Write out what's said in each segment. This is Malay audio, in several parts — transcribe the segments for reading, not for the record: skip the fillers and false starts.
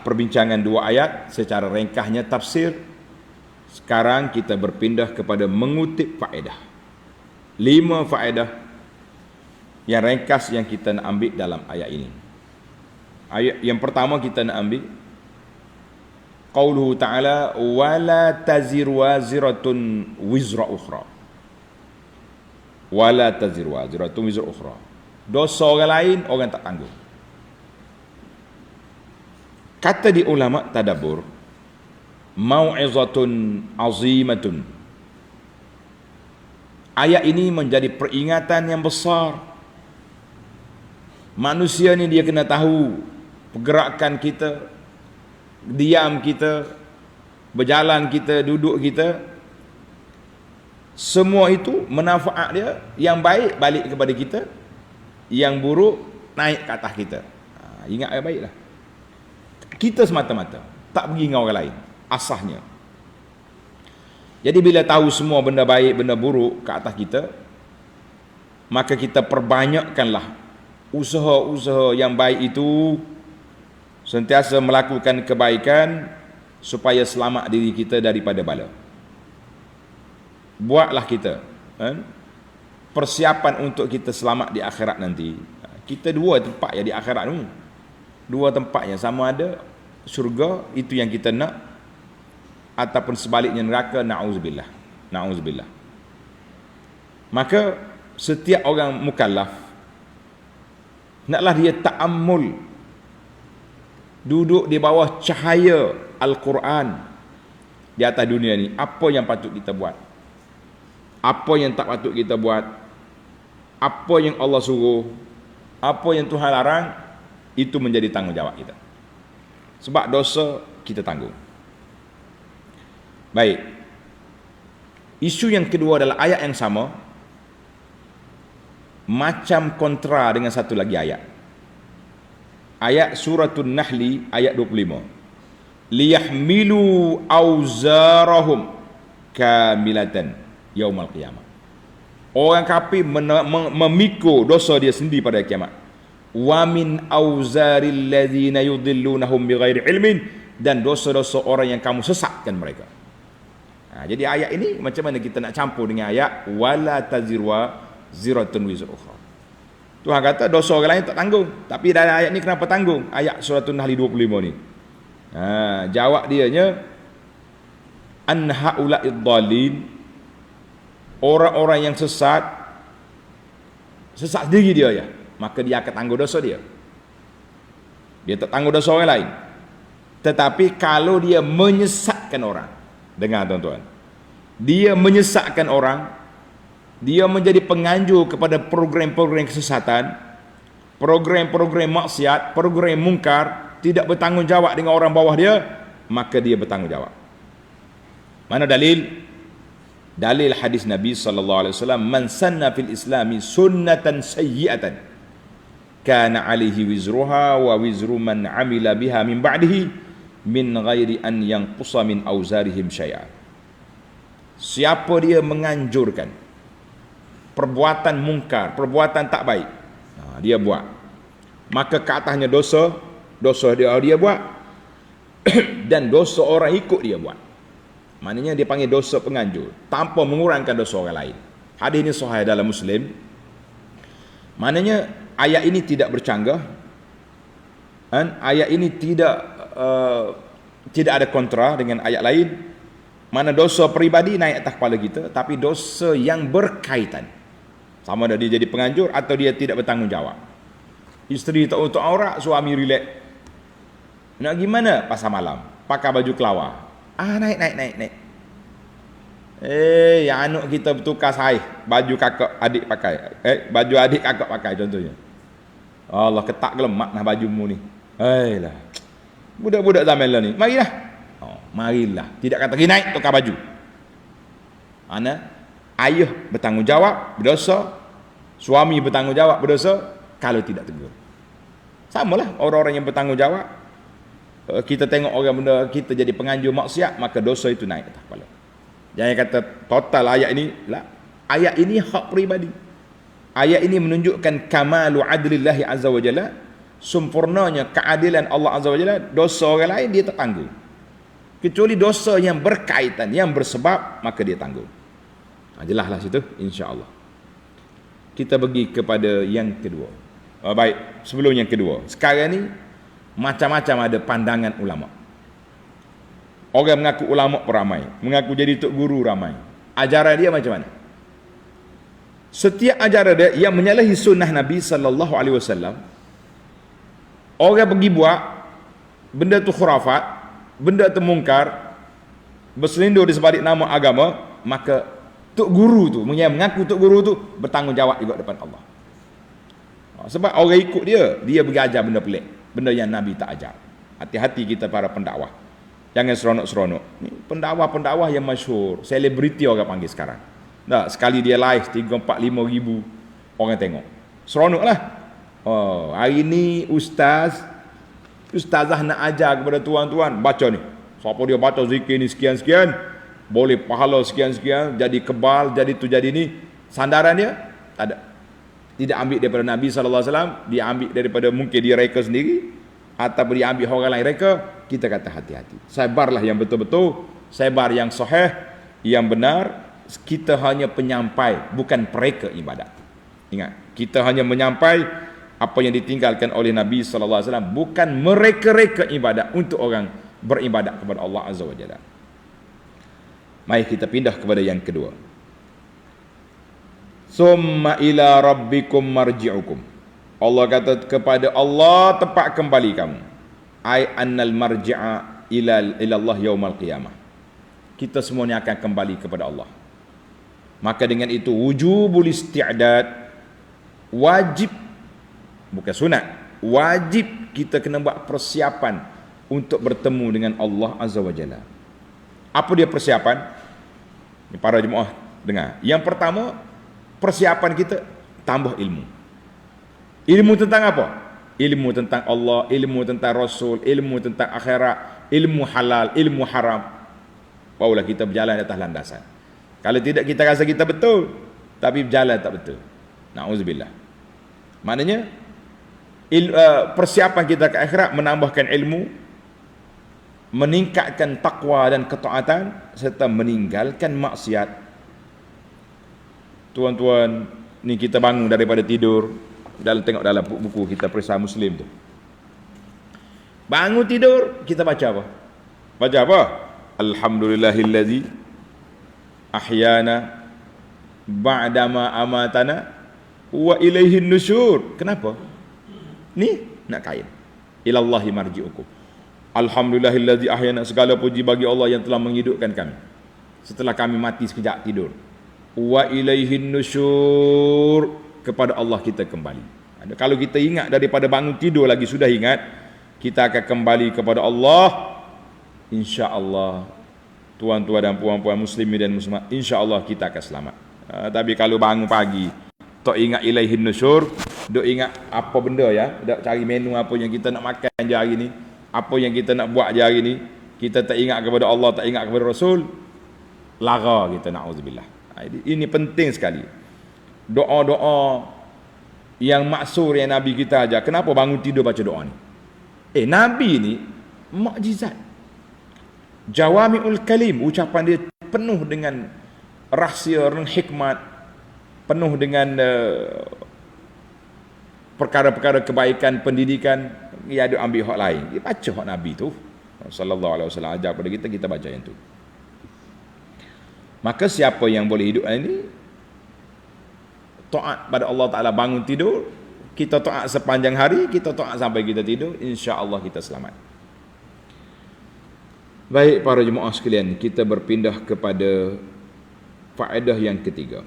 perbincangan dua ayat secara ringkasnya tafsir. Sekarang kita berpindah kepada mengutip faedah. 5 faedah yang ringkas yang kita nak ambil dalam ayat ini. Ayat yang pertama kita nak ambil qauluhu ta'ala wala taziru waziratun wizra ukhra. Wala taziru waziratun wizra ukhra. Dosa orang lain orang tak tanggung. Kata di ulama tadabbur, mau'izatun azimatun. Ayat ini menjadi peringatan yang besar. Manusia ni dia kena tahu pergerakan kita, diam kita, berjalan kita, duduk kita, semua itu manfaat dia. Yang baik balik kepada kita, yang buruk naik ke atas kita. Ingat yang baiklah. Kita semata-mata, tak pergi dengan orang lain asasnya. Jadi bila tahu semua benda baik, benda buruk ke atas kita, maka kita perbanyakkanlah usaha-usaha yang baik itu, sentiasa melakukan kebaikan supaya selamat diri kita daripada bala. Buatlah kita persiapan untuk kita selamat di akhirat nanti. Kita dua tempat ya di akhirat tu. Dua tempatnya, sama ada syurga itu yang kita nak, ataupun sebaliknya neraka, na'udzubillah. Na'udzubillah. Maka setiap orang mukallaf naklah dia ta'ammul, duduk di bawah cahaya Al-Quran di atas dunia ni. Apa yang patut kita buat, apa yang tak patut kita buat, apa yang Allah suruh, apa yang Tuhan larang, itu menjadi tanggungjawab kita. Sebab dosa kita tanggung. Baik. Isu yang kedua adalah ayat yang sama, macam kontra dengan satu lagi ayat. Ayat Suratun Nahli ayat 25. Liyahmilu auzarahum kamilatan yaumal qiyamah. Orang kafir memikul dosa dia sendiri pada kiamat. Wa min auzaril ladzina yudhillunahum bighairi ilmin, dan dosa-dosa orang yang kamu sesatkan mereka. Jadi ayat ini macam mana kita nak campur dengan ayat wala tazirwa ziratun wizra ukhra. Tuhan kata dosa orang lain tak tanggung, tapi dalam ayat ni kenapa tanggung? Ayat Suratun Nahl 25 ni. Jawab dianya an haula'id dhalin, orang-orang yang sesat sendiri dia ya. Maka dia akan tanggung dosa dia. Dia tak tanggung dosa orang lain. Tetapi kalau dia menyesatkan orang, dengar tuan-tuan, dia menyesatkan orang, dia menjadi penganjur kepada program-program kesesatan, program-program maksiat, program mungkar, tidak bertanggungjawab dengan orang bawah dia, maka dia bertanggungjawab. Mana dalil? Dalil hadis Nabi SAW, man sanna fil islami sunnatan sayyi'atan kana alaihi wizruha wa wizru man amila biha min ba'dihi min ghairi an yanqusa min auzarihim syai'a. Siapa dia menganjurkan perbuatan mungkar, perbuatan tak baik, dia buat, maka ke atasnya dosa dia buat dan dosa orang ikut dia buat. Maknanya dia panggil dosa penganjur tanpa mengurangkan dosa orang lain. Hadis ini sahih dalam Muslim. Maknanya ayat ini tidak bercanggah, ayat ini tidak ada kontra dengan ayat lain. Mana dosa peribadi naik atas kepala kita, tapi dosa yang berkaitan, sama ada dia jadi penganjur atau dia tidak bertanggungjawab. Isteri tak untuk aurat, suami relax. Nak gimana? Pasar malam, pakai baju kelawar. Naik. Yang anak kita bertukar sahih, baju kakak adik pakai. Baju adik kakak pakai contohnya. Allah, ketak gelemak nah bajumu ni. Lah. Budak-budak zaman lah ni. Marilah. Tidak kata pergi naik tukar baju. Mana? Ayah bertanggungjawab berdosa, suami bertanggungjawab berdosa kalau tidak tegur. Samalah orang-orang yang bertanggungjawab. Kita tengok orang benda kita jadi penganjur maksiat, maka dosa itu naik atas kepala. Jangan kata total ayat ini lah. Ayat ini hak peribadi. Ayat ini menunjukkan kamalu adlillahi azza wa jalla, sempurnanya keadilan Allah Azza wa Jalla, dosa orang lain dia tak tanggung. Kecuali dosa yang berkaitan, yang bersebab, maka dia tanggung. Jelaslah situ, insya-Allah. Kita pergi kepada yang kedua. Baik, sebelum yang kedua. Sekarang ni macam-macam ada pandangan ulama. Orang mengaku ulama ramai, mengaku jadi tok guru ramai. Ajaran dia macam mana? Setiap ajaran dia yang menyalahi sunnah Nabi sallallahu alaihi wasallam, orang pergi buat benda tu khurafat, benda tu mungkar, berselindur di sebalik nama agama, maka tok guru tu, yang mengaku tok guru tu bertanggungjawab juga depan Allah. Sebab orang ikut dia berajar benda pelik, benda yang Nabi tak ajar. Hati-hati kita para pendakwah. Jangan seronok-seronok. Ni pendakwah-pendakwah yang masyhur, selebriti orang panggil sekarang. Tak, sekali dia live 3, 4, 5 ribu orang tengok. Seronoklah. Oh, hari ni ustazah nak ajar kepada tuan-tuan, baca ni. Siapa dia baca zikir ni sekian-sekian, boleh pahala sekian-sekian, jadi kebal, jadi tu jadi ni. Sandaran dia tak ada. Tidak ambil daripada Nabi sallallahu alaihi wasallam, dia ambil daripada mungkin dia reka sendiri ataupun dia ambil orang lain reka. Kita kata hati-hati. Sebarlah yang betul-betul, sebar yang sahih, yang benar. Kita hanya penyampai, bukan pereka ibadat. Ingat, kita hanya menyampai apa yang ditinggalkan oleh Nabi sallallahu alaihi wasallam, bukan mereka-reka ibadat untuk orang beribadat kepada Allah Azza wa Jalla. Mari kita pindah kepada yang kedua. Summa ila rabbikum marji'ukum. Allah kata kepada Allah tempat kembali kamu. Ai annal marji'a ila Allah yaumal qiyamah. Kita semua ni akan kembali kepada Allah. Maka dengan itu wujubul isti'dad, wajib, bukan sunat, wajib kita kena buat persiapan untuk bertemu dengan Allah Azza wa Jalla. Apa dia persiapan? Ini para jemaah dengar. Yang pertama, persiapan kita tambah ilmu. Ilmu tentang apa? Ilmu tentang Allah, ilmu tentang Rasul, ilmu tentang akhirat, ilmu halal, ilmu haram. Barulah kita berjalan di atas landasan. Kalau tidak kita rasa kita betul, tapi berjalan tak betul. Na'udzubillah. Maknanya persiapan kita ke akhirat menambahkan ilmu, meningkatkan takwa dan ketaatan, serta meninggalkan maksiat. Tuan-tuan, ni kita bangun daripada tidur, tengok dalam buku kita Perisai Muslim tu. Bangun tidur, kita baca apa? Baca apa? Alhamdulillahillazi ahyana ba'dama amatana wa ilaihin nusyur. Kenapa? Ni nak kain. Ilallahi marji'ukum. Alhamdulillahillazi ahyana, segala puji bagi Allah yang telah menghidupkan kami setelah kami mati sekejap tidur. Wa ilaihin nusyur, kepada Allah kita kembali. Kalau kita ingat daripada bangun tidur lagi sudah ingat, kita akan kembali kepada Allah. Insya-Allah, tuan-tuan dan puan-puan muslimin dan muslimat, insya-Allah kita akan selamat. Tapi kalau bangun pagi tak ingat ilaihin nusyur, duk ingat apa benda ya, dak cari menu apa yang kita nak makan je hari ni, apa yang kita nak buat je hari ni, kita tak ingat kepada Allah, tak ingat kepada Rasul, lara kita, na'udzubillah. Ini penting sekali. Doa-doa yang maksur yang Nabi kita ajar. Kenapa bangun tidur baca doa ni? Nabi ni mukjizat. Jawami'ul kalim, ucapan dia penuh dengan rahsia dan hikmat, penuh dengan perkara-perkara kebaikan, pendidikan. Dia ada ambil hak lain. Dia baca hak Nabi tu sallallahu alaihi wasallam ajar pada kita, kita baca yang tu. Maka siapa yang boleh hidup ini taat pada Allah Ta'ala, bangun tidur, kita taat sepanjang hari, kita taat sampai kita tidur, insya-Allah kita selamat. Baik para jemaah sekalian, kita berpindah kepada faedah yang ketiga.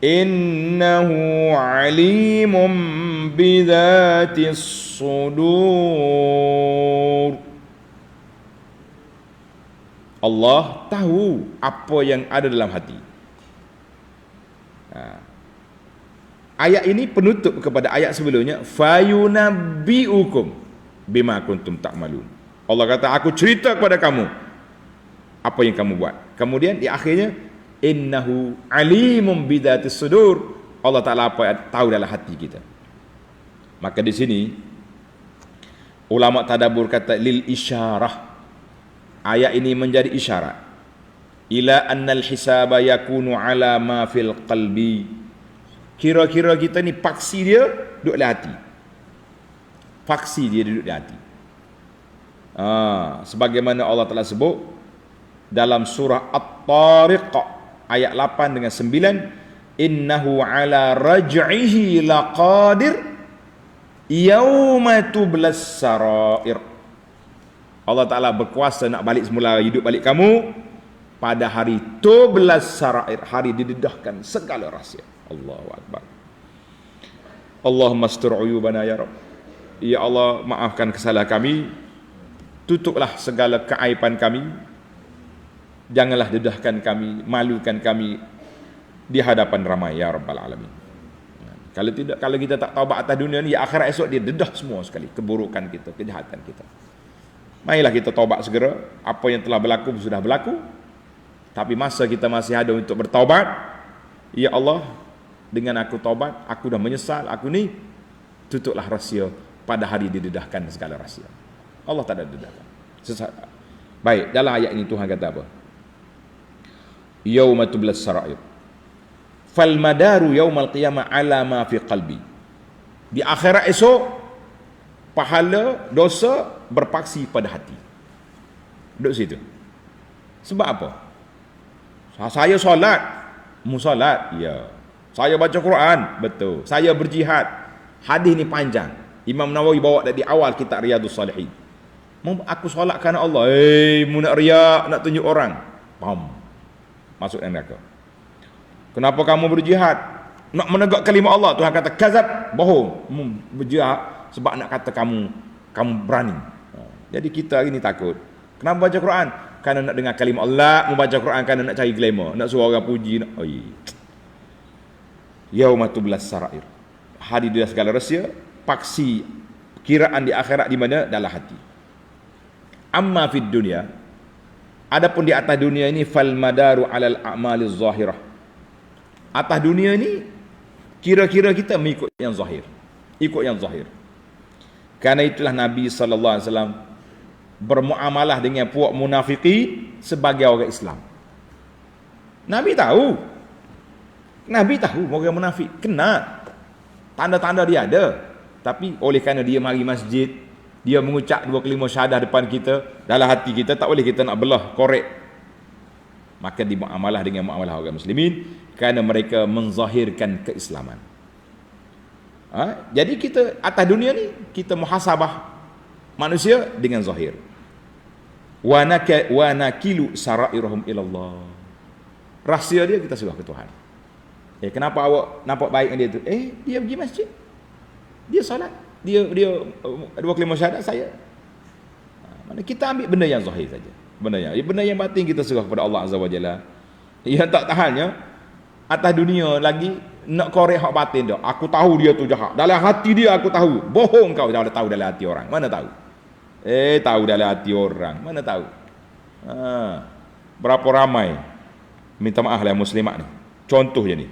Innahu alimun bidzatis sudur. Allah tahu apa yang ada dalam hati. Ayat ini penutup kepada ayat sebelumnya, fayunabbiukum bima kuntum ta'malun. Allah kata, aku cerita kepada kamu apa yang kamu buat. Kemudian di akhirnya, innahu alimun bidzatis sudur. Allah Ta'ala apa tahu dalam hati kita. Maka di sini ulama tadabbur kata lil isyarah. Ayat ini menjadi isyarat ila annal hisaba yakunu ala ma fil qalbi. Kira-kira kita ni paksi dia duduk di hati. Paksi dia duduk di hati. Sebagaimana Allah telah sebut dalam surah At-Tariq ayat 8 dengan 9, innahu ala raj'ihi laqadir yauma tublas sarair. Allah Ta'ala berkuasa nak balik semula hidup balik kamu pada hari tublas sarair, hari didedahkan segala rahsia. Allahu Akbar. Allahumma astur uyubana ya Rabb. Ya Allah, maafkan kesalahan kami, tutuplah segala keaiban kami, janganlah dedahkan kami, malukan kami di hadapan ramai ya Rabbal Alamin. Kalau tidak, kalau kita tak taubat atas dunia ni, ya akhirat esok dia dedah semua sekali keburukan kita, kejahatan kita. Marilah kita taubat segera. Apa yang telah berlaku sudah berlaku, tapi masa kita masih ada untuk bertaubat. Ya Allah, dengan aku taubat, aku dah menyesal, aku ni tutuplah rahsia pada hari didedahkan segala rahsia. Allah tak ada dedahkan. Baik, dalam ayat ini Tuhan kata apa? Yauma tublas sarair. Fal madaru yaumal qiyamah ala ma fi qalbi. Di akhirat esok, pahala dosa berpaksi pada hati. Duduk situ. Sebab apa? Saya solat, musolat, ya. Saya baca Quran, betul. Saya berjihad. Hadis ni panjang. Imam Nawawi bawa dari awal kitab Riyadhus Salihin. Aku solat kerana Allah. Mu nak riak, nak tunjuk orang. Pam. Masuk neraka. Kenapa kamu berjihad? Nak menegak kalimah Allah. Tuhan kata kazab, bohong. Berjihad sebab nak kata kamu berani. Jadi kita hari ni takut. Kenapa baca Quran? Kerana nak dengar kalimah Allah. Membaca Quran kerana nak cari glamour, nak suruh orang puji. Yauma tublas sarair. Hari dia segala rahsia, paksi kiraan di akhirat di mana? Dalam hati. Amma fid dunya, adapun di atas dunia ini, fal madaru alal a'maliz zahirah. Atas dunia ni kira-kira kita mengikut yang zahir. Ikut yang zahir. Karena itulah Nabi sallallahu alaihi wasallam bermuamalah dengan puak munafiqin sebagai orang Islam. Nabi tahu orang munafik kena tanda-tanda dia ada, tapi oleh kerana dia mari masjid, dia mengucap 2 kalimah syahadah depan kita, dalam hati kita tak boleh kita nak belah, korek. Maka dimuamalah dengan muamalah orang muslimin kerana mereka menzahirkan keislaman. Jadi kita atas dunia ni kita muhasabah manusia dengan zahir. Wa nakilu sarairahum ilallah. Rahsia dia kita serah ke Tuhan. Kenapa awak nampak baik dengan dia tu? Dia pergi masjid, dia solat, dia 2 kalimah syahadat saya. Mana kita ambil benda yang zahir saja. Benda yang batin kita serah kepada Allah Azza wa Jalla. Yang tak tahannya atas dunia lagi nak korek hak batin dia. Aku tahu dia tu jahat. Dalam hati dia aku tahu. Bohong kau kalau tahu dalam hati orang. Mana tahu? Tahu dalam hati orang. Mana tahu? Berapa ramai, minta maaf lah muslimat ni, contoh je ni,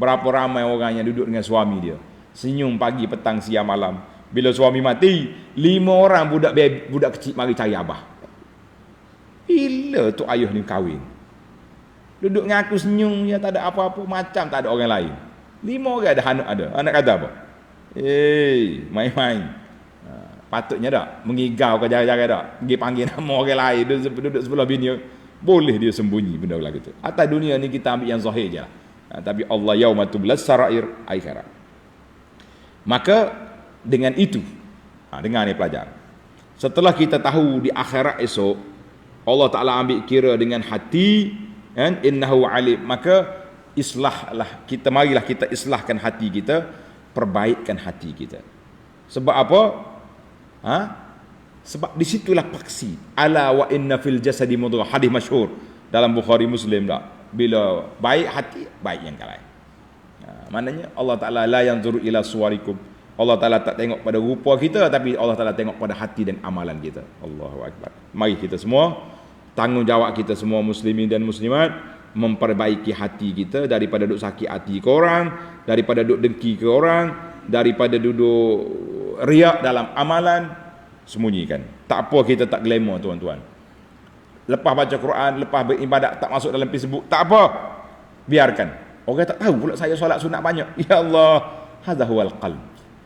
berapa ramai orang yang duduk dengan suami dia, senyum pagi, petang, siang, malam. Bila suami mati, 5 orang budak kecil mari cari abah. Bila tu ayah ni kahwin? Duduk dengan aku senyum, ya tak ada apa-apa, macam tak ada orang lain. 5 orang ada anak ada. Anak kata apa? Main-main. Patutnya tak mengigau ke jaga-jaga tak? Pergi panggil nama orang lain, duduk sebelah bini. Boleh dia sembunyi benda lagu tu. Atas dunia ni kita ambil yang zahir je lah. Tapi Allah yauma tublas sarair akhirat. Maka dengan itu, dengar ni pelajar. Setelah kita tahu di akhirat esok Allah Ta'ala ambil kira dengan hati, kan, innahu alim, maka islahlah kita, marilah kita islahkan hati kita, perbaikkan hati kita. Sebab apa? Sebab disitulah paksi. Ala wa inna fil jasadi mudghah, hadis masyhur dalam Bukhari Muslim tak? Bila baik hati, baik yang lain. Maknanya Allah Ta'ala la yanzuru ila suwarikum. Allah Ta'ala tak tengok pada rupa kita, tapi Allah Ta'ala tengok pada hati dan amalan kita. Allahu Akbar. Mari kita semua, tanggungjawab kita semua muslimin dan muslimat, memperbaiki hati kita daripada duk sakit hati ke orang, daripada duk dengki ke orang, daripada duduk riak dalam amalan, sembunyikan. Tak apa kita tak glamour tuan-tuan. Lepas baca Quran, lepas beribadat tak masuk dalam Facebook, tak apa. Biarkan. Orang tak tahu pula saya solat sunat banyak. Ya Allah, hadza huwal qalb.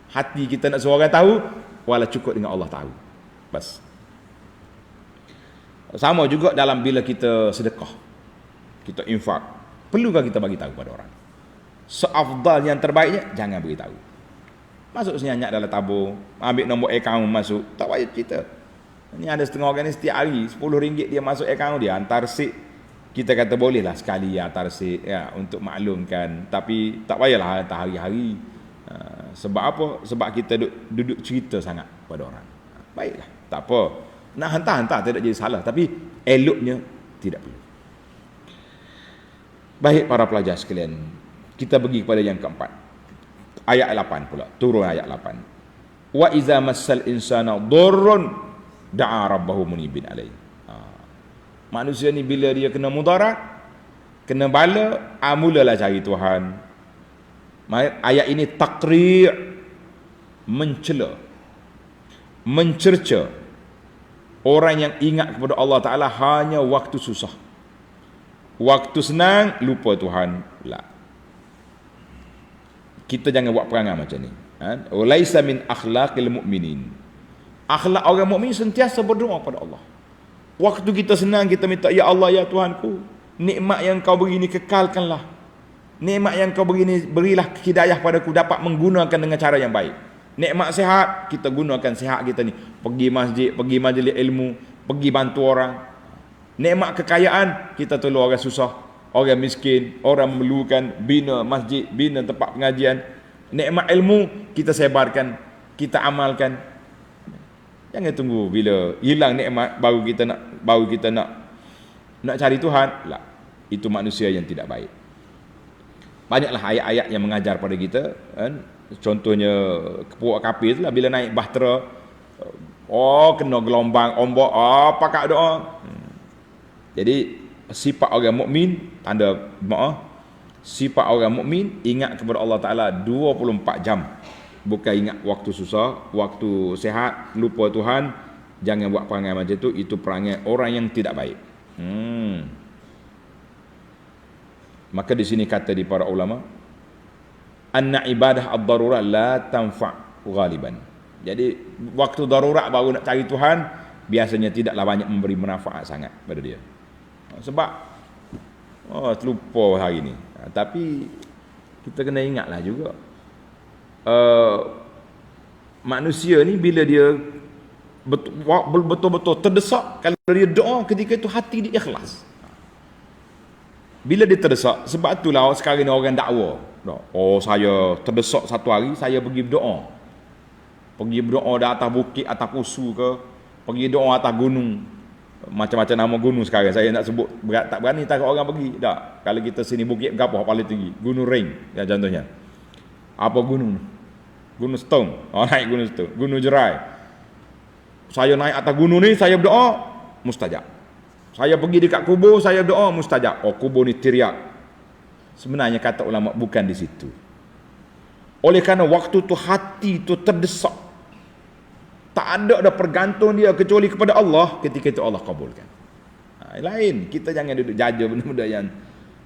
Hati kita nak suruh orang tahu, wala cukup dengan Allah tahu. Bas. Sama juga dalam bila kita sedekah, kita infak, perlukah kita bagi tahu pada orang? Seafdal yang terbaiknya jangan beritahu. Masuk senyap dalam tabur, ambil nombor akaun masuk, tak payah cerita. Ini ada setengah orang ni setiap hari RM10 dia masuk akaun dia, hantar sik. Kita kata boleh lah sekali hantar sik ya, untuk maklumkan, tapi tak payahlah hantar hari-hari. Sebab apa? Sebab kita duduk cerita sangat pada orang. Baiklah, tak apa. Nak hantar tidak jadi salah, tapi eloknya tidak perlu. Baik para pelajar sekalian, kita pergi kepada yang keempat. Ayat 8 pula, turun ayat 8. Wa iza massal insana dhurrun da'a rabbahu munibin alaihi. Manusia ni bila dia kena mudarat, kena bala, mulalah cari Tuhan. Ayat ini taqri', mencela, mencerca orang yang ingat kepada Allah Ta'ala hanya waktu susah. Waktu senang, lupa Tuhan. La. Kita jangan buat perangai macam ni. Laisa min akhlaqil mu'minin. Akhlak orang mukmin sentiasa berdoa pada Allah. Waktu kita senang, kita minta, Ya Allah, Ya Tuhanku, nikmat yang kau beri ni kekalkanlah. Nikmat yang kau beri ni, berilah hidayah padaku, dapat menggunakan dengan cara yang baik. Nikmat sihat, kita gunakan sihat kita ni. Pergi masjid, pergi majlis ilmu, pergi bantu orang. Nikmat kekayaan, kita tolong orang susah, orang miskin, orang memerlukan, bina masjid, bina tempat pengajian. Nikmat ilmu, kita sebarkan, kita amalkan. Jangan tunggu bila hilang nikmat baru kita nak cari Tuhan. Lah, itu manusia yang tidak baik. Banyaklah ayat-ayat yang mengajar pada kita, kan? Contohnya kepuak kapir itulah, bila naik bahtera, kena gelombang, ombak, pakak doa. Jadi sifat orang mukmin, tanda maaf, sifat orang mukmin ingat kepada Allah Taala 24 jam. Bukan ingat waktu susah, waktu sehat, lupa Tuhan. Jangan buat perangai macam itu perangai orang yang tidak baik. Maka di sini kata di para ulama, anna ibadah ad-darurat la tanfa' ghaliban. Jadi waktu darurat baru nak cari Tuhan, biasanya tidaklah banyak memberi manfaat sangat pada dia. Sebab terlupa hari ni. Tapi kita kena ingatlah juga, manusia ni bila dia betul-betul terdesak, kalau dia doa ketika itu hati dia ikhlas. Bila dia terdesak, sebab itulah sekarang ni orang dakwa, saya terdesak satu hari, saya pergi berdoa. Pergi berdoa di atas bukit, atas pusu ke, pergi doa atas gunung. Macam-macam nama gunung sekarang, saya nak sebut tak berani takut orang pergi. Tak, kalau kita sini bukit berapa paling tinggi? Gunung Ring ya, contohnya. Apa gunung? Gunung Stone. Naik gunung Stone. Gunung Jerai. Saya naik atas gunung ni, saya berdoa, mustajab. Saya pergi dekat kubur, saya berdoa, mustajab. Kubur ni teriak. Sebenarnya kata ulama bukan di situ. Oleh kerana waktu tu hati tu terdesak, tak ada pergantung dia kecuali kepada Allah, ketika itu Allah kabulkan. Lain, kita jangan duduk jaja benda-benda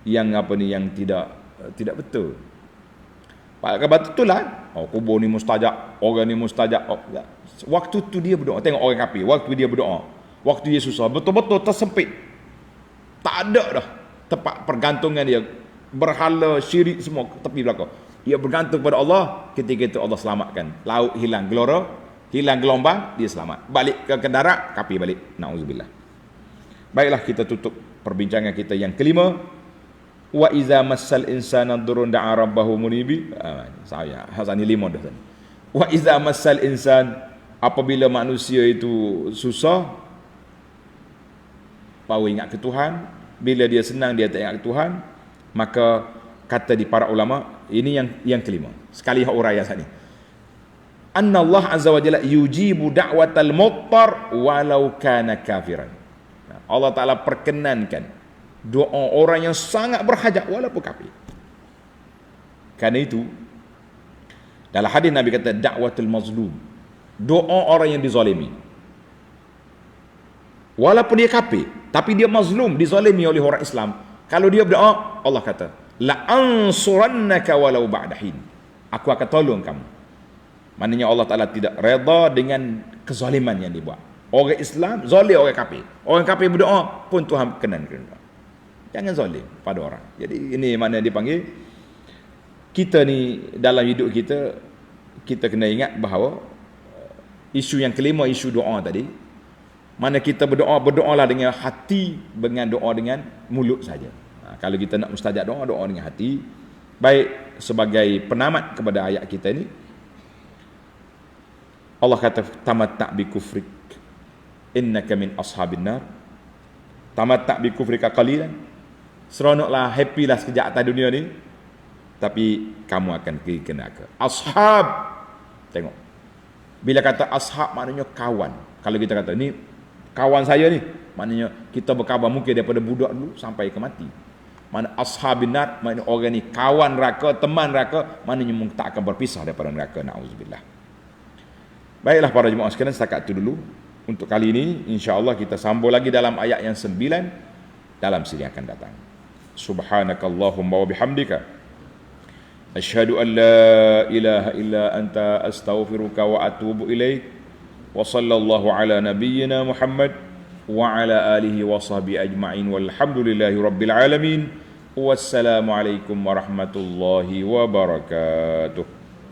yang tidak betul. Sebab itulah kubur ni mustajab, orang ni mustajab. Waktu tu dia berdoa. Tengok orang kafir, waktu dia berdoa, waktu dia susah, betul-betul tersempit, tak ada dah tempat pergantungan dia. Berhala, syirik semua tepi belakang. Dia bergantung pada Allah, ketika itu Allah selamatkan. Laut hilang gelora, hilang gelombang, dia selamat. Balik ke darat, kafir balik. Na'udzubillah. Baiklah, kita tutup perbincangan kita yang kelima. Wa iza massal insana durun da'a rabbahu munibi. Saya Hasan 5 dah. Wa iza massal insan, apabila manusia itu susah, baru ingat ke Tuhan. Bila dia senang, dia tak ingat ke Tuhan. Maka kata di para ulama, ini yang kelima. Sekali uraian sini. Anna Allah azza wa jalla yujibu da'watal muttar walau kana kafiran. Allah Taala perkenankan doa orang yang sangat berhajat walaupun kafir. Karena itu Dalam hadis Nabi kata da'watul mazlum, doa orang yang dizalimi. Walaupun dia kafir, tapi dia mazlum, dizalimi oleh orang Islam. Kalau dia berdoa, Allah kata, la ansurannaka walau ba'da hin. Aku akan tolong kamu. Maknanya Allah Taala tidak redha dengan kezaliman yang dibuat. Orang Islam zalim orang kafir. Orang kafir berdoa pun Tuhan kenan. Jangan zalim pada orang. Jadi ini mana dipanggil, kita ni dalam hidup kita, kita kena ingat bahawa isu yang kelima, isu doa tadi, mana kita berdoalah dengan hati, dengan doa dengan mulut saja. Kalau kita nak mustajab doa, doa dengan hati. Baik, sebagai penamat kepada ayat kita ni, Allah kata tamatta' bi kufrik innaka min ashabin nar. Tamatta' bi kufrika qalilan. Seronoklah, happy lah sekejap atas dunia ni, tapi kamu akan pergi ke neraka. Ashab, tengok, bila kata ashab maknanya kawan. Kalau kita kata ni kawan saya ni, maknanya kita berkawan mungkin daripada budak dulu sampai ke mati. Mana ashabin nar, maknanya orang ni kawan neraka, teman neraka, maknanya mungkin tak akan berpisah daripada neraka. Na'udzubillah. Baiklah para jemaah sekalian, setakat itu dulu untuk kali ini. InsyaAllah kita sambung lagi dalam ayat yang 9 dalam siri yang akan datang. Subhanakallahumma wa bihamdika asyhadu an la ilaha illa anta astaghfiruka wa atubu ilaik. Wa sallallahu ala nabiyyina Muhammad wa ala alihi wa sahbihi ajma'in walhamdulillahi rabbil alamin. Wassalamu alaikum warahmatullahi wabarakatuh.